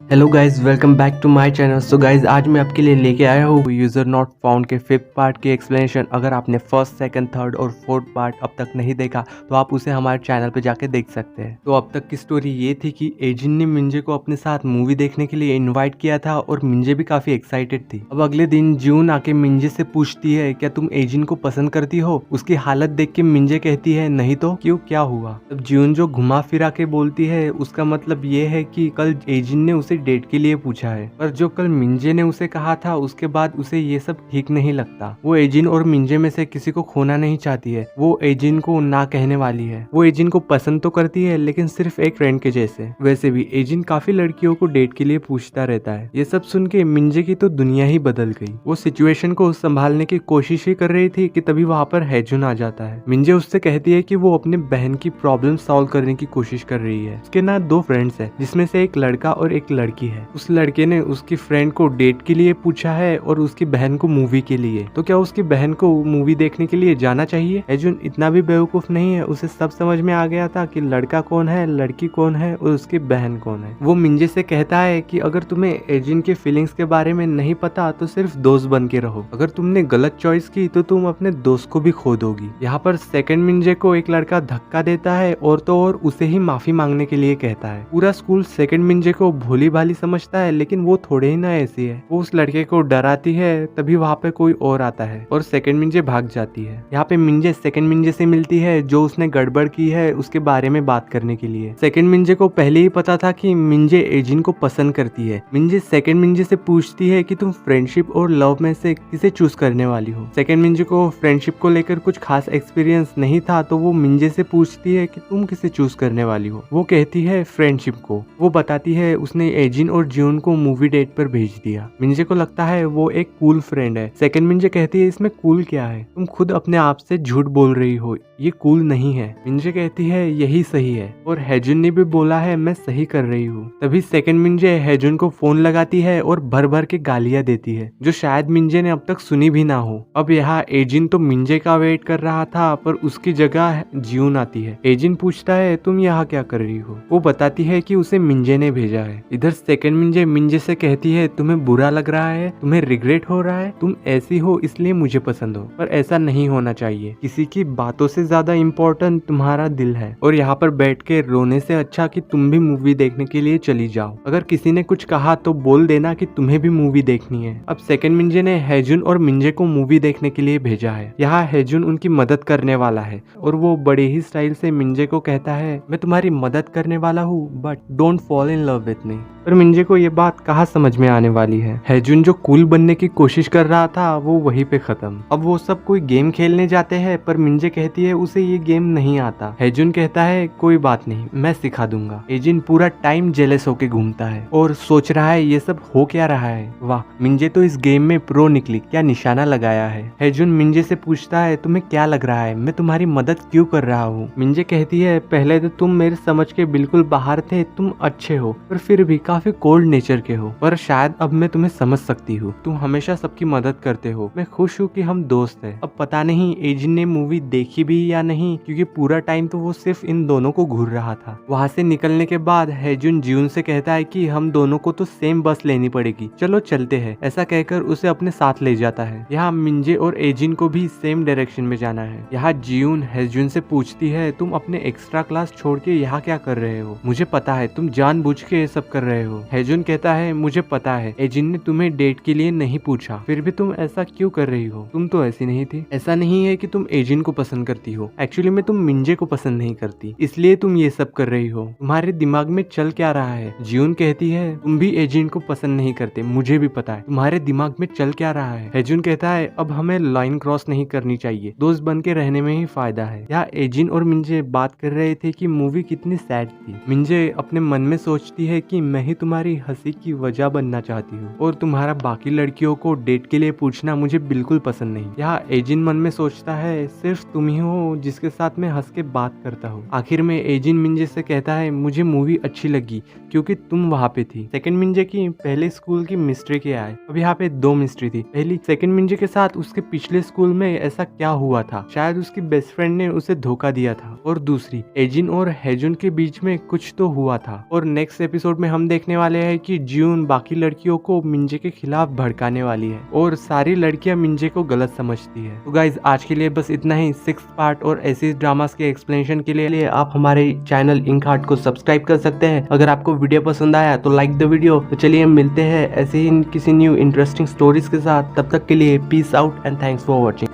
Hello guys, welcome back to my channel. So guys, आज मैं आपके लिए लेके आया हूँ यूजर नॉट फाउंड के 5th पार्ट की एक्सप्लेनेशन। अगर आपने फर्स्ट, सेकंड, थर्ड और फोर्थ पार्ट अब तक नहीं देखा तो आप उसे हमारे चैनल पे जाके देख सकते हैं। तो अब तक की स्टोरी ये थी कि एजिन ने मिंजे को अपने साथ मूवी देखने के लिए इन्वाइट किया था और मिंजे भी काफी एक्साइटेड थी। अब अगले दिन जून आके मिंजे से पूछती है, क्या तुम एजिन को पसंद करती हो? उसकी हालत देख के मिंजे कहती है, नहीं तो क्यों, क्या हुआ? तब जून जो घुमा फिरा के बोलती है, उसका मतलब ये है कि कल एजिन ने उसे डेट के लिए पूछा है, पर जो कल मिंजे ने उसे कहा था उसके बाद उसे ये सब ठीक नहीं लगता। वो एजिन और मिंजे में से किसी को खोना नहीं चाहती है। वो एजिन को ना कहने वाली है। वो एजिन को पसंद तो करती है, लेकिन सिर्फ एक फ्रेंड के जैसे। वैसे भी एजिन काफी लड़कियों को डेट के लिए पूछता रहता है। ये सब सुन के मिंजे की तो दुनिया ही बदल गई। वो सिचुएशन को संभालने की कोशिश ही कर रही थी कि तभी वहाँ पर हैजुन आ जाता है। मिंजे उससे कहती है कि वो अपने बहन की प्रॉब्लम सॉल्व करने की कोशिश कर रही है। उसके ना 2 फ्रेंड्स है, जिसमें से एक लड़का और एक लड़की है। उस लड़के ने उसकी फ्रेंड को डेट के लिए पूछा है और उसकी बहन को मूवी के लिए। तो क्या उसकी बहन को मूवी देखने के लिए जाना चाहिए? हैजुन इतना भी बेवकूफ नहीं है, उसे सब समझ में आ गया था कि लड़का कौन है, लड़की कौन है और उसकी बहन कौन है। वो मिंजे से कहता है कि अगर तुम्हें एजिन के फीलिंग्स के बारे में नहीं पता तो सिर्फ दोस्त बन के रहो। अगर तुमने गलत चॉइस की तो तुम अपने दोस्त को भी खो दोगी। यहाँ पर सेकंड मिंजे को एक लड़का धक्का देता है और तो और उसे ही माफी मांगने के लिए कहता है। पूरा स्कूल सेकंड मिंजे को भोली भाली समझता है, लेकिन वो थोड़े ही ना ऐसी है। वो उस लड़के को डराती है, तभी वहाँ पे कोई और आता है और सेकंड मिंजे भाग जाती है। यहाँ पे मिंजे सेकंड मिंजे से मिलती है, जो उसने गड़बड़ की है उसके बारे में बात करने के लिए। सेकंड मिंजे को पहले ही पता था कि मिंजे एजिन को पसंद करती है। मिंजे सेकंड मिंजे से पूछती है कि तुम फ्रेंडशिप और लव में से किसे चूज करने वाली हो। सेकंड मिंजे को फ्रेंडशिप को लेकर कुछ खास एक्सपीरियंस नहीं था, तो वो मिंजे से पूछती है कि तुम किसे चूज करने वाली हो। वो कहती है फ्रेंडशिप को। वो बताती है उसने एजिन और जून को मूवी डेट पर भेज दिया। मिंजे को लगता है वो एक कूल फ्रेंड है। सेकंड मिंजे कहती है, इसमें कूल क्या है? तुम खुद अपने आप से झूठ बोल रही हो, ये कूल नहीं है। मिंजे कहती है यही सही है और हैजुन ने भी बोला है मैं सही कर रही हूँ। तभी सेकंड मिंजे हैजुन को फोन लगाती है और भर भर के गालियां देती है, जो शायद मिंजे ने अब तक सुनी भी ना हो। अब यहाँ एजिन तो मिंजे का वेट कर रहा था, पर उसकी जगह जून आती है। एजिन पूछता है तुम यहाँ क्या कर रही हो? वो बताती है कि उसे मिंजे ने भेजा है। इधर सेकंड मिंजे मिंजे से कहती है तुम्हें बुरा लग रहा है, तुम्हें रिग्रेट हो रहा है, तुम ऐसी हो इसलिए मुझे पसंद हो, पर ऐसा नहीं होना चाहिए। किसी की बातों से ज्यादा इम्पोर्टेंट तुम्हारा दिल है और यहाँ पर बैठ के रोने से अच्छा कि तुम भी मूवी देखने के लिए चली जाओ। अगर किसी ने कुछ कहा तो बोल देना कि तुम्हें भी मूवी देखनी है। अब सेकंड मिंजे ने हैजुन और मिंजे को मूवी देखने के लिए भेजा है। यहाँ हैजुन उनकी मदद करने वाला है और वो बड़े ही स्टाइल से मिंजे को कहता है मैं तुम्हारी मदद करने वाला हूँ, but don't fall in love with me. पर मिंजे को ये बात कहाँ समझ में आने वाली है। हैजुन जो कूल बनने की कोशिश कर रहा था वो वहीं पे खत्म। अब वो सब कोई गेम खेलने जाते हैं, पर मिंजे कहती है उसे ये गेम नहीं आता। हैजुन कहता है कोई बात नहीं, मैं सिखा दूंगा। एजिन पूरा टाइम जेलस होके घूमता है और सोच रहा है ये सब हो क्या रहा है। वाह, मिंजे तो इस गेम में प्रो निकली, क्या निशाना लगाया है। हैजुन मिंजे से पूछता है तुम्हें क्या लग रहा है, मैं तुम्हारी मदद क्यों कर रहा हूँ? मिंजे कहती है पहले तो तुम मेरे समझ के बिल्कुल बाहर थे, तुम अच्छे हो पर फिर भी काफी कोल्ड नेचर के हो, पर शायद अब मैं तुम्हें समझ सकती हूँ। तुम हमेशा सबकी मदद करते हो, मैं खुश हूँ कि हम दोस्त हैं। अब पता नहीं एजिन ने मूवी देखी भी या नहीं, क्योंकि पूरा टाइम तो वो सिर्फ इन दोनों को घूर रहा था। वहाँ से निकलने के बाद हैजुन जून से कहता है कि हम दोनों को तो सेम बस लेनी पड़ेगी, चलो चलते हैं। ऐसा कहकर उसे अपने साथ ले जाता है। यहाँ मिंजे और एजिन को भी सेम डायरेक्शन में जाना है। यहाँ जून हैजुन से पूछती है तुम अपने एक्स्ट्रा क्लास छोड़ के यहाँ क्या कर रहे हो? मुझे पता है तुम जानबूझ के ये सब कर रहे हो। हैजुन कहता है मुझे पता है एजिन ने तुम्हें डेट के लिए नहीं पूछा, फिर भी तुम ऐसा क्यों कर रही हो? तुम तो ऐसी नहीं थी। ऐसा नहीं है कि तुम एजिन को पसंद करती हो, एक्चुअली में तुम मिंजे को पसंद नहीं करती, इसलिए तुम ये सब कर रही हो। तुम्हारे दिमाग में चल क्या रहा है? जून कहती है तुम भी एजिन को पसंद नहीं करते, मुझे भी पता है, तुम्हारे दिमाग में चल क्या रहा है। हैजुन कहता है अब हमें लाइन क्रॉस नहीं करनी चाहिए, दोस्त बन के रहने में ही फायदा है। यहाँ एजिन और मिंजे बात कर रहे थे कि मूवी कितनी सैड थी। मिंजे अपने मन में सोचती है कि मैं ही तुम्हारी हंसी की वजह बनना चाहती हूँ और तुम्हारा बाकी लड़कियों को डेट के लिए पूछना मुझे बिल्कुल पसंद नहीं। यहाँ एजिन मन में सोचता है सिर्फ तुम ही हो हो जिसके साथ मैं हंस के बात करता हूँ। आखिर में एजिन मिंजे से कहता है मुझे मूवी अच्छी लगी क्योंकि तुम वहाँ पे थी। सेकंड मिंजे की पहले स्कूल की मिस्ट्री क्या है। अब यहाँ पे दो मिस्ट्री थी। पहली, सेकंड मिंजे के साथ उसके पिछले स्कूल में ऐसा क्या हुआ था, शायद उसकी बेस्ट फ्रेंड ने उसे धोखा दिया था। और दूसरी, एजिन और हेजुन के बीच में कुछ तो हुआ था। और नेक्स्ट एपिसोड में हम देखने वाले हैं कि जियून बाकी लड़कियों को मिंजे के खिलाफ भड़काने वाली है और सारी लड़कियां मिंजे को गलत समझती है। तो गाइज आज के लिए बस इतना ही। 6th पार्ट और ऐसे ड्रामास के एक्सप्लेनेशन के लिए आप हमारे चैनल इंक हार्ट को सब्सक्राइब कर सकते हैं। अगर आपको वीडियो पसंद आया तो लाइक द वीडियो। तो चलिए मिलते हैं ऐसे ही किसी न्यू इंटरेस्टिंग स्टोरीज के साथ। तब तक के लिए peace out and thanks for watching.